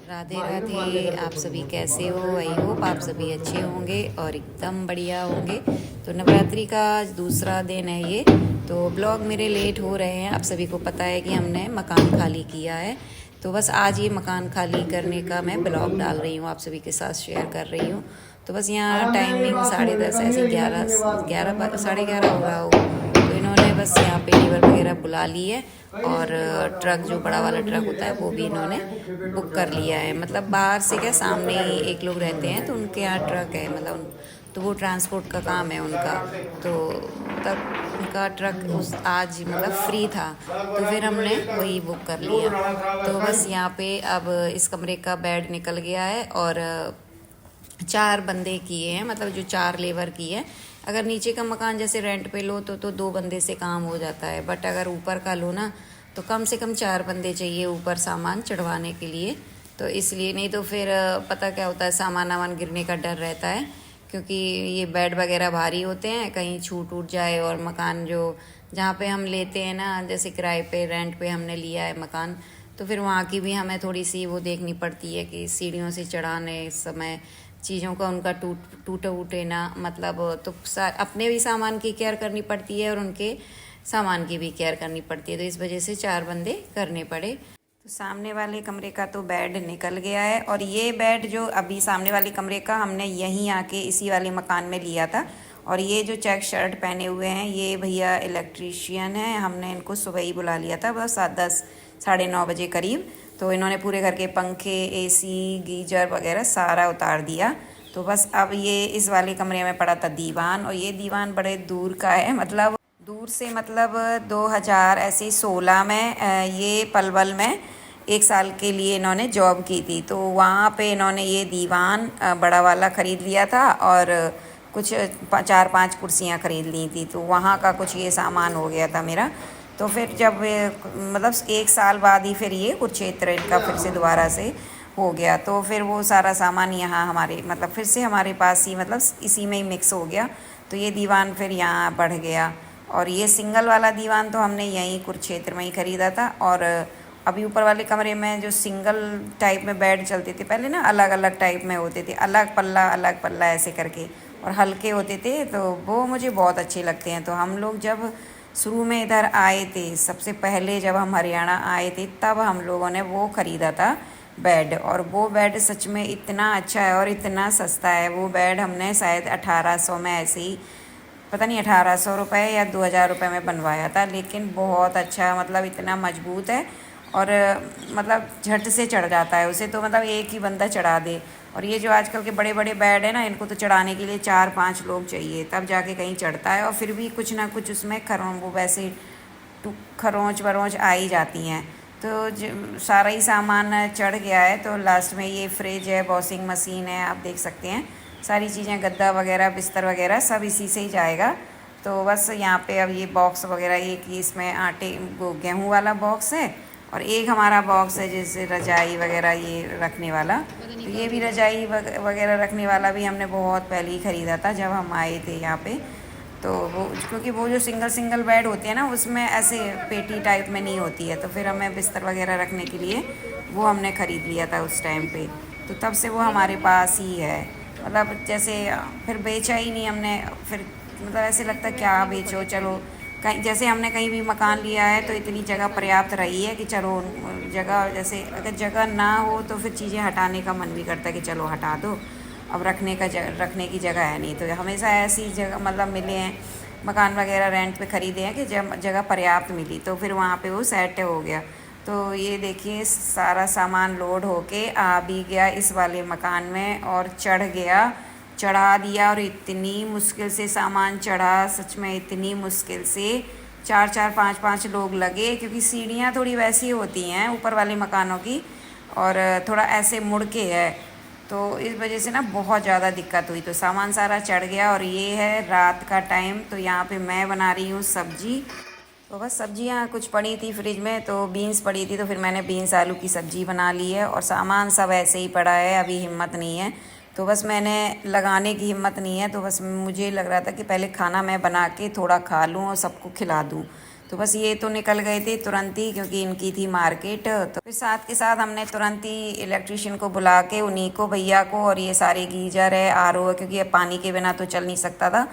राधे राधे। आप सभी कैसे हो? आई होप आप सभी अच्छे होंगे और एकदम बढ़िया होंगे। तो नवरात्रि का आज दूसरा दिन है ये, तो ब्लॉग मेरे लेट हो रहे हैं। आप सभी को पता है कि हमने मकान खाली किया है, तो बस आज ये मकान खाली करने का मैं ब्लॉग डाल रही हूँ, आप सभी के साथ शेयर कर रही हूँ। तो बस यहाँ टाइमिंग 10:30 ऐसे 11 हो रहा होगा। तो इन्होंने बस यहाँ पे लेबर वगैरह बुला ली है और ट्रक, जो बड़ा वाला ट्रक होता है, वो भी इन्होंने बुक कर लिया है। मतलब बाहर से क्या, सामने ही एक लोग रहते हैं तो उनके यहाँ ट्रक है, मतलब तो वो ट्रांसपोर्ट का काम है उनका। तो मतलब उनका ट्रक उस आज मतलब फ्री था, तो फिर हमने वही बुक कर लिया। तो बस यहाँ पे अब इस कमरे का बेड निकल गया है और 4 बंदे किए हैं, मतलब जो 4 लेबर की है। अगर नीचे का मकान जैसे रेंट पे लो तो 2 बंदे से काम हो जाता है, बट अगर ऊपर का लो ना तो कम से कम 4 बंदे चाहिए ऊपर सामान चढ़वाने के लिए। तो इसलिए, नहीं तो फिर पता क्या होता है, सामान वामान गिरने का डर रहता है, क्योंकि ये बेड वगैरह भारी होते हैं, कहीं छूट उठ जाए। और मकान जो जहाँ पे हम लेते हैं ना, जैसे किराए पे रेंट पे हमने लिया है मकान, तो फिर वहाँ की भी हमें थोड़ी सी वो देखनी पड़ती है कि सीढ़ियों से चढ़ाने समय चीज़ों का उनका टूटे उटे ना, मतलब तो अपने भी सामान की केयर करनी पड़ती है और उनके सामान की भी केयर करनी पड़ती है। तो इस वजह से 4 बंदे करने पड़े। तो सामने वाले कमरे का तो बेड निकल गया है, और ये बेड जो अभी सामने वाले कमरे का हमने यहीं आके इसी वाले मकान में लिया था। और ये जो चेक शर्ट पहने हुए हैं ये भैया इलेक्ट्रीशियन है, हमने इनको सुबह ही बुला लिया था, बस 10 साढ़े 9 बजे करीब। तो इन्होंने पूरे घर के पंखे, एसी, गीजर वगैरह सारा उतार दिया। तो बस अब ये इस वाले कमरे में पड़ा था दीवान, और ये दीवान बड़े दूर का है, मतलब दूर से, मतलब 2000 ऐसे 16 में ये पलवल में 1 साल के लिए इन्होंने जॉब की थी। तो वहाँ पे इन्होंने ये दीवान बड़ा वाला ख़रीद लिया था, और कुछ 4-5 कुर्सियाँ ख़रीद ली थी। तो वहाँ का कुछ ये सामान हो गया था मेरा। तो फिर जब मतलब 1 साल बाद ही फिर ये कुरुक्षेत्र इनका फिर से दोबारा से हो गया, तो फिर वो सारा सामान यहाँ हमारे, मतलब फिर से हमारे पास ही, मतलब इसी में ही मिक्स हो गया। तो ये दीवान फिर यहाँ बढ़ गया। और ये सिंगल वाला दीवान तो हमने यहीं कुरुक्षेत्र में ही ख़रीदा था। और अभी ऊपर वाले कमरे में जो सिंगल टाइप में बेड चलते थे पहले ना, अलग अलग टाइप में होते थे, अलग पल्ला ऐसे करके, और हल्के होते थे, तो वो मुझे बहुत अच्छे लगते हैं। तो हम लोग जब शुरू में इधर आए थे, सबसे पहले जब हम हरियाणा आए थे, तब हम लोगों ने वो ख़रीदा था बेड। और वो बेड सच में इतना अच्छा है और इतना सस्ता है। वो बेड हमने शायद 1800 में ऐसे ही, पता नहीं 1800 रुपये या 2000 रुपये में बनवाया था, लेकिन बहुत अच्छा, मतलब इतना मजबूत है। और मतलब झट से चढ़ जाता है उसे, तो मतलब एक ही बंदा चढ़ा दे। और ये जो आजकल के बड़े बड़े बेड है ना, इनको तो चढ़ाने के लिए 4-5 लोग चाहिए, तब जाके कहीं चढ़ता है। और फिर भी कुछ ना कुछ उसमें वो वैसे खरोंच वरोंच आ ही जाती हैं। तो सारा ही सामान चढ़ गया है। तो लास्ट में ये फ्रिज है, वॉशिंग मशीन है, आप देख सकते हैं सारी चीज़ें, गद्दा वगैरह, बिस्तर वगैरह सब इसी से ही जाएगा। तो बस यहाँ पे अब ये बॉक्स वगैरह, एक इसमें आटे गेहूँ वाला बॉक्स है, और एक हमारा बॉक्स है जैसे रजाई वगैरह ये रखने वाला। तो ये भी रजाई वगैरह रखने वाला भी हमने बहुत पहले ही ख़रीदा था जब हम आए थे यहाँ पे। तो वो, क्योंकि वो जो सिंगल बेड होते हैं ना, उसमें ऐसे पेटी टाइप में नहीं होती है, तो फिर हमें बिस्तर वगैरह रखने के लिए वो हमने ख़रीद लिया था उस टाइम पे। तो तब से वो हमारे पास ही है, मतलब जैसे फिर बेचा ही नहीं हमने। फिर मतलब ऐसे लगता क्या बेचो, चलो कहीं, जैसे हमने कहीं भी मकान लिया है तो इतनी जगह पर्याप्त रही है कि चलो जगह, जैसे अगर जगह ना हो तो फिर चीज़ें हटाने का मन भी करता है कि चलो हटा दो, अब रखने की जगह है नहीं। तो हमेशा ऐसी जगह मतलब मिले हैं, मकान वगैरह रेंट पे ख़रीदे हैं कि जब जगह पर्याप्त मिली तो फिर वहाँ पे वो सेट हो गया। तो ये देखिए सारा सामान लोड होके आ भी गया इस वाले मकान में, और चढ़ा दिया। और इतनी मुश्किल से सामान चढ़ा, सच में इतनी मुश्किल से, 4-4 5-5 लोग लगे, क्योंकि सीढ़ियाँ थोड़ी वैसी होती हैं ऊपर वाले मकानों की, और थोड़ा ऐसे मुड़ के है, तो इस वजह से ना बहुत ज़्यादा दिक्कत हुई। तो सामान सारा चढ़ गया। और ये है रात का टाइम, तो यहाँ पे मैं बना रही हूँ सब्जी। तो बस सब्जियाँ कुछ पड़ी थी फ्रिज में, तो बीन्स पड़ी थी, तो फिर मैंने बीन्स आलू की सब्ज़ी बना ली है। और सामान सब ऐसे ही पड़ा है, अभी हिम्मत नहीं है, तो बस मैंने लगाने की हिम्मत नहीं है। तो बस मुझे लग रहा था कि पहले खाना मैं बना के थोड़ा खा लूँ और सबको खिला दूँ। तो बस ये तो निकल गए थे तुरंत ही, क्योंकि इनकी थी मार्केट। तो फिर साथ के साथ हमने तुरंत ही इलेक्ट्रिशियन को बुला के उन्हीं को, भैया को, और ये सारे गीजर है, आरओ है, क्योंकि ये पानी के बिना तो चल नहीं सकता था।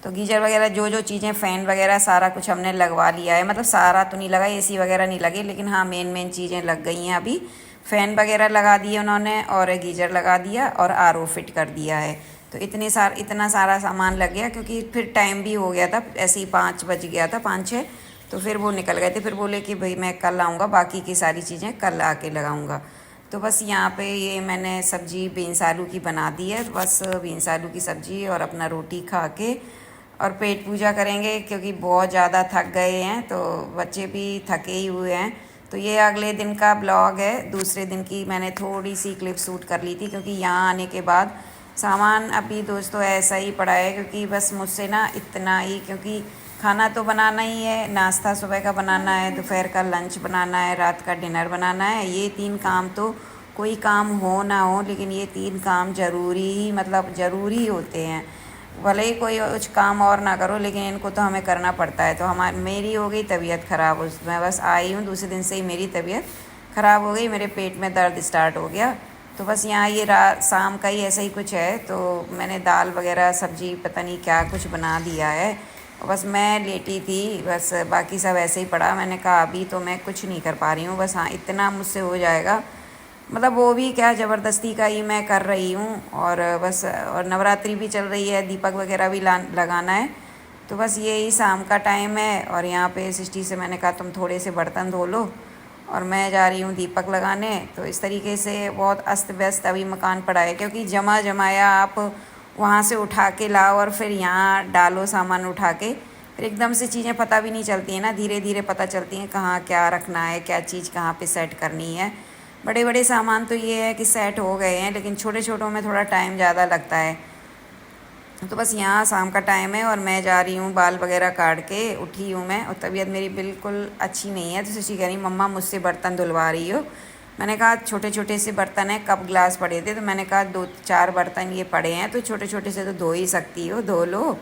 तो गीजर वगैरह जो जो चीज़ें, फ़ैन वगैरह सारा कुछ हमने लगवा लिया है। मतलब सारा तो नहीं लगा, एसी वगैरह नहीं लगे, लेकिन हाँ मेन चीज़ें लग गई हैं अभी। फ़ैन वगैरह लगा दिए उन्होंने, और गीजर लगा दिया, और आरओ फिट कर दिया है। तो इतना सारा सामान लग गया, क्योंकि फिर टाइम भी हो गया था, ऐसे ही 5 बज गया था, 5-6। तो फिर वो निकल गए थे। फिर बोले कि भाई मैं कल आऊँगा, बाकी की सारी चीज़ें कल आके लगाऊँगा। तो बस यहाँ पे ये मैंने सब्ज़ी बीन्स आलू की बना दी है। तो बस बीन्स आलू की सब्ज़ी और अपना रोटी खा के और पेट पूजा करेंगे, क्योंकि बहुत ज़्यादा थक गए हैं। तो बच्चे भी थके ही हुए हैं। तो ये अगले दिन का ब्लॉग है। दूसरे दिन की मैंने थोड़ी सी क्लिप शूट कर ली थी, क्योंकि यहाँ आने के बाद सामान अभी दोस्तों ऐसा ही पड़ा है, क्योंकि बस मुझसे ना इतना ही, क्योंकि खाना तो बनाना ही है, नाश्ता सुबह का बनाना है, दोपहर का लंच बनाना है, रात का डिनर बनाना है। ये 3 काम तो कोई काम हो ना हो, लेकिन ये 3 काम ज़रूरी ही, मतलब ज़रूरी होते हैं। भले ही कोई कुछ काम और ना करो, लेकिन इनको तो हमें करना पड़ता है। तो मेरी हो गई तबीयत ख़राब, मैं बस आई हूँ, दूसरे दिन से ही मेरी तबीयत ख़राब हो गई, मेरे पेट में दर्द स्टार्ट हो गया। तो बस यहाँ ये शाम का ही ऐसा ही कुछ है। तो मैंने दाल वगैरह सब्जी पता नहीं क्या कुछ बना दिया है। बस मैं लेटी थी, बस बाकी सब ऐसे ही पड़ा। मैंने कहा अभी तो मैं कुछ नहीं कर पा रही हूँ, बस हाँ इतना मुझसे हो जाएगा। मतलब वो भी क्या, ज़बरदस्ती का ही मैं कर रही हूँ। और बस, और नवरात्रि भी चल रही है, दीपक वगैरह भी लगाना है। तो बस यही शाम का टाइम है। और यहाँ पे सिस्टी से मैंने कहा तुम थोड़े से बर्तन धो लो, और मैं जा रही हूँ दीपक लगाने। तो इस तरीके से बहुत अस्त व्यस्त अभी मकान पड़ा है, क्योंकि जमा जमाया आप वहाँ से उठा के लाओ और फिर यहाँ डालो सामान उठा के, फिर एकदम से चीज़ें पता भी नहीं चलती हैं ना, धीरे धीरे पता चलती हैं कहाँ क्या रखना है, क्या चीज़ कहाँ पे सेट करनी है। बड़े बड़े सामान तो ये है कि सेट हो गए हैं, लेकिन छोटे छोटों में थोड़ा टाइम ज़्यादा लगता है। तो बस यहाँ शाम का टाइम है और मैं जा रही हूँ बाल वगैरह काट के, उठी हूँ मैं, और तबीयत मेरी बिल्कुल अच्छी नहीं है। तो शशि कह रही मम्मा मुझसे बर्तन धुलवा रही हो। मैंने कहा छोटे छोटे से बर्तन हैं, कप गिलास पड़े थे, तो मैंने कहा 2-4 बर्तन ये पड़े हैं, तो छोटे छोटे से तो धो ही सकती हो, धो लो।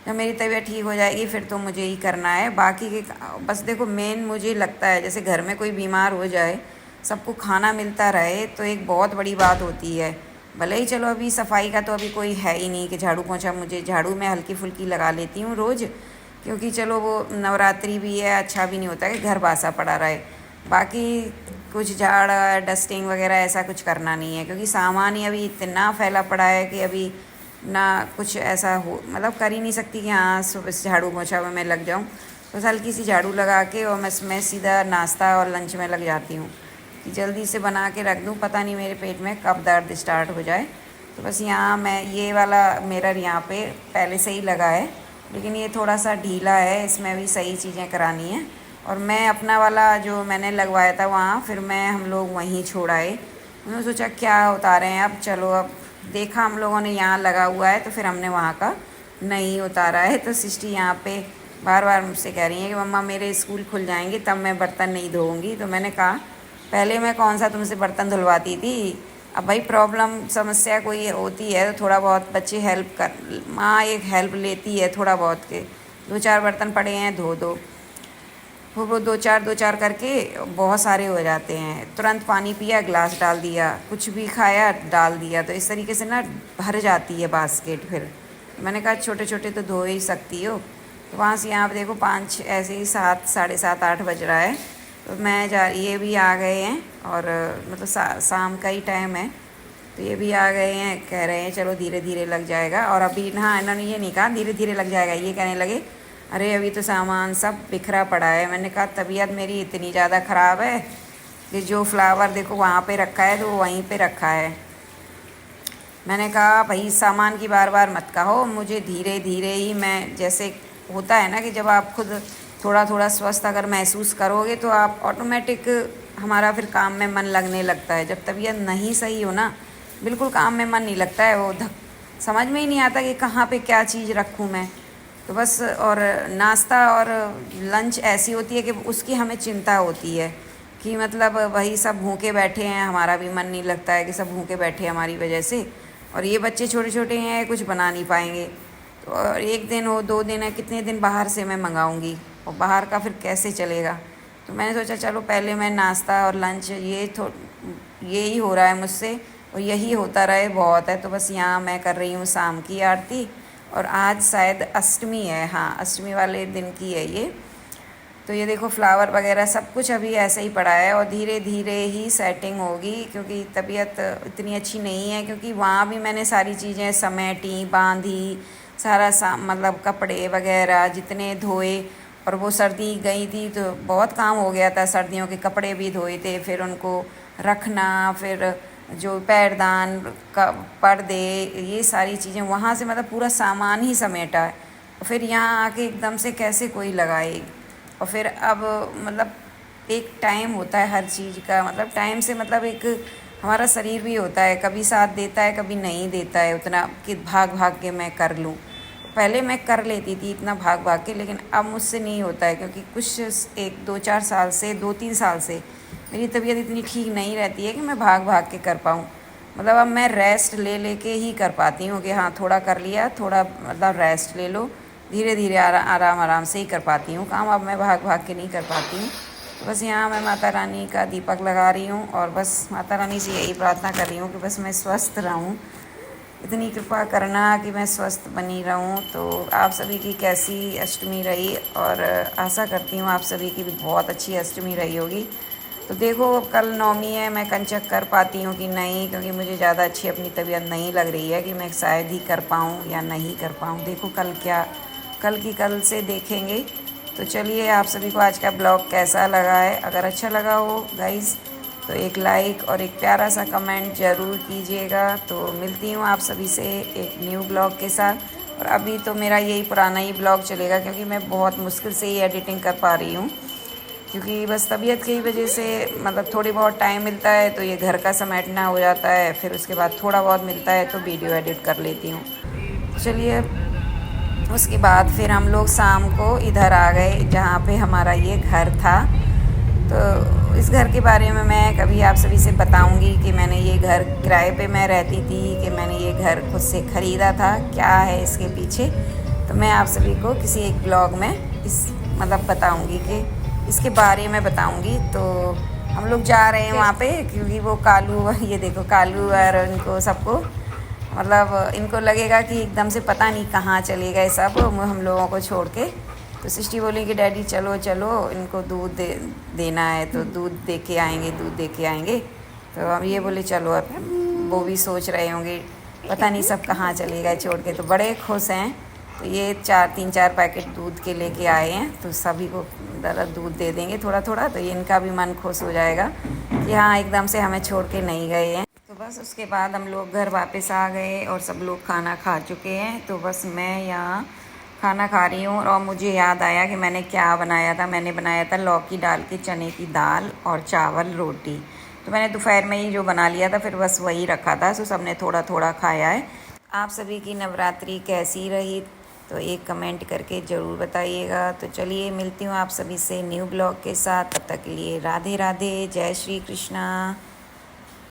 जब मेरी तबीयत ठीक हो जाएगी फिर तो मुझे ही करना है। बाकी के बस देखो, मेन मुझे लगता है जैसे घर में कोई बीमार हो जाए, सबको खाना मिलता रहे, तो एक बहुत बड़ी बात होती है। भले ही चलो अभी सफाई का तो अभी कोई है ही नहीं कि झाड़ू पोंछा, मुझे झाड़ू में हल्की फुल्की लगा लेती हूँ रोज़, क्योंकि चलो वो नवरात्रि भी है, अच्छा भी नहीं होता कि घर बासा पड़ा रहे। बाकी कुछ झाड़ डस्टिंग वगैरह ऐसा कुछ करना नहीं है, क्योंकि सामान ही अभी इतना फैला पड़ा है कि अभी ना कुछ ऐसा हो, मतलब कर ही नहीं सकती कि हाँ सुबह झाड़ू पोंछा में मैं लग जाऊँ। बस हल्की सी झाड़ू लगा के और मैं सीधा नाश्ता और लंच में लग जाती हूँ कि जल्दी से बना के रख दूँ, पता नहीं मेरे पेट में कब दर्द स्टार्ट हो जाए। तो बस यहाँ मैं ये वाला मिरर यहाँ पे पहले से ही लगा है, लेकिन ये थोड़ा सा ढीला है, इसमें भी सही चीज़ें करानी है। और मैं अपना वाला जो मैंने लगवाया था वहाँ, फिर हम लोग वहीं छोड़ आए। उन्होंने सोचा क्या उतारे हैं अब, चलो अब देखा हम लोगों ने यहाँ लगा हुआ है, तो फिर हमने वहाँ का नहीं उतारा है। तो सिस्टी यहाँ पे बार बार मुझसे कह रही है कि मम्मा मेरे स्कूल खुल जाएंगे तब मैं बर्तन नहीं धोऊंगी। तो मैंने कहा पहले मैं कौन सा तुमसे बर्तन धुलवाती थी, अब भाई प्रॉब्लम समस्या कोई होती है तो थोड़ा बहुत बच्चे हेल्प कर, माँ एक हेल्प लेती है थोड़ा बहुत के, 2-4 बर्तन पड़े हैं धो दो, वो 2-4 करके बहुत सारे हो जाते हैं। तुरंत पानी पिया, गिलास डाल दिया, कुछ भी खाया डाल दिया, तो इस तरीके से ना भर जाती है बास्केट। फिर मैंने कहा छोटे छोटे तो धो ही सकती हो। तो वहाँ से यहाँ पे देखो 5 ऐसे ही 7, साढ़े 7-8 बज रहा है। तो मैं ये भी आ गए हैं, और मतलब शाम का ही टाइम है, तो ये भी आ गए हैं, कह रहे हैं चलो धीरे धीरे लग जाएगा। और अभी हाँ इन्होंने ये नहीं कहा धीरे धीरे लग जाएगा, ये कहने लगे अरे अभी तो सामान सब बिखरा पड़ा है। मैंने कहा तबीयत मेरी इतनी ज़्यादा ख़राब है कि जो फ्लावर देखो वहाँ पे रखा है तो वो वहीं पे रखा है। मैंने कहा भाई सामान की बार बार मत कहो, मुझे धीरे धीरे ही, मैं जैसे होता है ना कि जब आप खुद थोड़ा थोड़ा स्वस्थ अगर महसूस करोगे तो आप ऑटोमेटिक, हमारा फिर काम में मन लगने लगता है। जब तबीयत नहीं सही हो ना, बिल्कुल काम में मन नहीं लगता है, वो समझ में ही नहीं आता कि कहाँ पे क्या चीज़ रखूँ मैं। तो बस, और नाश्ता और लंच ऐसी होती है कि उसकी हमें चिंता होती है कि मतलब वही सब भूखे बैठे हैं, हमारा भी मन नहीं लगता है कि सब भूखे बैठे हैं हमारी वजह से, और ये बच्चे छोटे छोटे हैं कुछ बना नहीं पाएंगे। तो और 1 दिन हो 2 दिन है, कितने दिन बाहर से मैं मंगाऊंगी। और बाहर का फिर कैसे चलेगा। तो मैंने सोचा चलो पहले मैं नाश्ता और लंच यही हो रहा है मुझसे और यही होता रहे बहुत है। तो बस यहाँ मैं कर रही हूँ शाम की आरती और आज शायद अष्टमी है, हाँ अष्टमी वाले दिन की है ये। तो ये देखो फ्लावर वगैरह सब कुछ अभी ऐसे ही पड़ा है और धीरे धीरे ही सेटिंग होगी क्योंकि तबीयत इतनी अच्छी नहीं है। क्योंकि वहाँ भी मैंने सारी चीज़ें समेटी बांधी, सारा मतलब कपड़े वगैरह जितने धोए और वो सर्दी गई थी तो बहुत काम हो गया था। सर्दियों के कपड़े भी धोए थे, फिर उनको रखना, फिर जो पैरदान का पर्दे ये सारी चीज़ें वहाँ से मतलब पूरा सामान ही समेटा है। फिर यहाँ आके एकदम से कैसे कोई लगाए। और फिर अब मतलब एक टाइम होता है हर चीज़ का, मतलब टाइम से मतलब एक हमारा शरीर भी होता है, कभी साथ देता है कभी नहीं देता है उतना कि भाग भाग के मैं कर लूँ। पहले मैं कर लेती थी इतना भाग भाग के, लेकिन अब मुझसे नहीं होता है क्योंकि कुछ 1-2-4 साल से 2-3 साल से मेरी तबीयत इतनी ठीक नहीं रहती है कि मैं भाग भाग के कर पाऊँ। मतलब अब मैं रेस्ट ले लेके ही कर पाती हूँ कि हाँ थोड़ा कर लिया, थोड़ा मतलब रेस्ट ले लो, धीरे धीरे आराम आराम से ही कर पाती हूँ काम। अब मैं भाग भाग के नहीं कर पाती हूँ। तो बस यहाँ मैं माता रानी का दीपक लगा रही हूँ और बस माता रानी से यही प्रार्थना कर रही हूँ कि बस मैं स्वस्थ रहूँ, इतनी कृपा करना कि मैं स्वस्थ बनी रहूँ। तो आप सभी की कैसी अष्टमी रही और आशा करती हूँ आप सभी की भी बहुत अच्छी अष्टमी रही होगी। तो देखो कल नवमी है, मैं कंचक कर पाती हूँ कि नहीं, क्योंकि मुझे ज़्यादा अच्छी अपनी तबीयत नहीं लग रही है कि मैं शायद ही कर पाऊँ या नहीं कर पाऊँ। देखो कल से देखेंगे। तो चलिए आप सभी को आज का ब्लॉग कैसा लगा है, अगर अच्छा लगा हो गाइज़ तो एक लाइक और एक प्यारा सा कमेंट ज़रूर कीजिएगा। तो मिलती हूँ आप सभी से एक न्यू ब्लॉग के साथ। और अभी तो मेरा यही पुराना ही ब्लॉग चलेगा क्योंकि मैं बहुत मुश्किल से ही एडिटिंग कर पा रही हूँ, क्योंकि बस तबीयत की वजह से मतलब थोड़ी बहुत टाइम मिलता है तो ये घर का समेटना हो जाता है, फिर उसके बाद थोड़ा बहुत मिलता है तो वीडियो एडिट कर लेती हूँ। चलिए उसके बाद फिर हम लोग शाम को इधर आ गए जहाँ पे हमारा ये घर था। तो इस घर के बारे में मैं कभी आप सभी से बताऊंगी कि मैंने ये घर किराए पे मैं रहती थी कि मैंने ये घर खुद से ख़रीदा था, क्या है इसके पीछे। तो मैं आप सभी को किसी एक ब्लॉग में इस मतलब बताऊंगी कि इसके बारे में बताऊंगी। तो हम लोग जा रहे हैं वहाँ पे क्योंकि वो कालू, ये देखो कालू और इनको सबको मतलब इनको लगेगा कि एकदम से पता नहीं कहाँ चले गए सब हम लोगों को छोड़ के। तो सृष्टि बोली कि डैडी चलो चलो इनको दूध देना है तो दूध दे के आएंगे। तो अब ये बोले चलो। अब वो भी सोच रहे होंगे पता नहीं सब कहाँ चले गए छोड़ के, तो बड़े खुश हैं। तो ये 3-4 पैकेट दूध के लेके आए हैं, तो सभी को ज़रा दूध दे देंगे थोड़ा थोड़ा, तो इनका भी मन खुश हो जाएगा कि हाँ एकदम से हमें छोड़ के नहीं गए हैं। तो बस उसके बाद हम लोग घर वापस आ गए और सब लोग खाना खा चुके हैं। तो बस मैं यहाँ खाना खा रही हूँ और मुझे याद आया कि मैंने क्या बनाया था। मैंने बनाया था लौकी डाल के चने की दाल और चावल रोटी। तो मैंने दोपहर में ही जो बना लिया था फिर बस वही रखा था, सो सबने थोड़ा थोड़ा खाया है। आप सभी की नवरात्रि कैसी रही तो एक कमेंट करके ज़रूर बताइएगा। तो चलिए मिलती हूँ आप सभी से न्यू ब्लॉग के साथ, तब तक के लिए राधे राधे, जय श्री कृष्णा।